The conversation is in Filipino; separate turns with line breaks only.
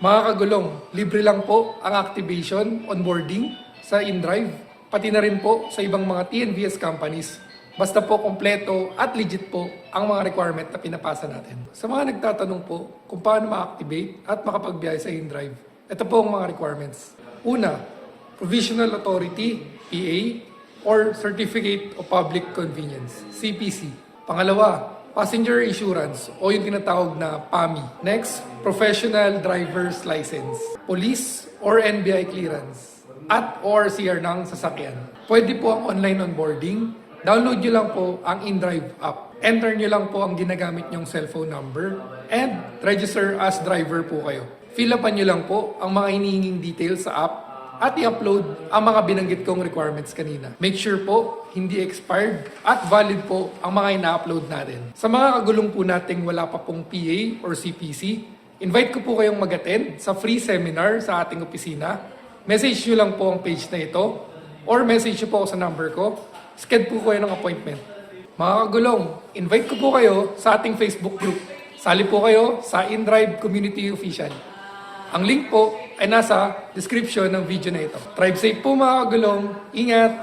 Mga kagulong, libre lang po ang activation, onboarding sa InDrive, pati na rin po sa ibang mga TNVS companies. Basta po kompleto at legit po ang mga requirement na pinapasa natin. Sa mga nagtatanong po kung paano ma-activate at makapagbiyahe sa InDrive, ito po ang mga requirements. Una, Provisional Authority, PA, or Certificate of Public Convenience, CPC. Pangalawa, Passenger Insurance o yung tinatawag na PAMI. Next, Professional Driver's License, Police or NBI clearance, at or CR ng sasakyan. Pwede po ang online onboarding. Download nyo lang po ang InDrive app. Enter nyo lang po ang ginagamit nyong cellphone number and register as driver po kayo. Fill upan nyo lang po ang mga hinihinging details sa app at i-upload ang mga binanggit kong requirements kanina. Make sure po, hindi expired at valid po ang mga ina-upload natin. Sa mga kagulong po nating wala pa pong PA or CPC, invite ko po kayong mag-attend sa free seminar sa ating opisina. Message nyo lang po ang page na ito or message nyo po ako sa number ko. Schedule po kayo ng appointment. Mga kagulong, invite ko po kayo sa ating Facebook group. Sali po kayo sa InDrive Community Official. Ang link po ay nasa description ng video na ito. Drive safe po mga kagulong. Ingat!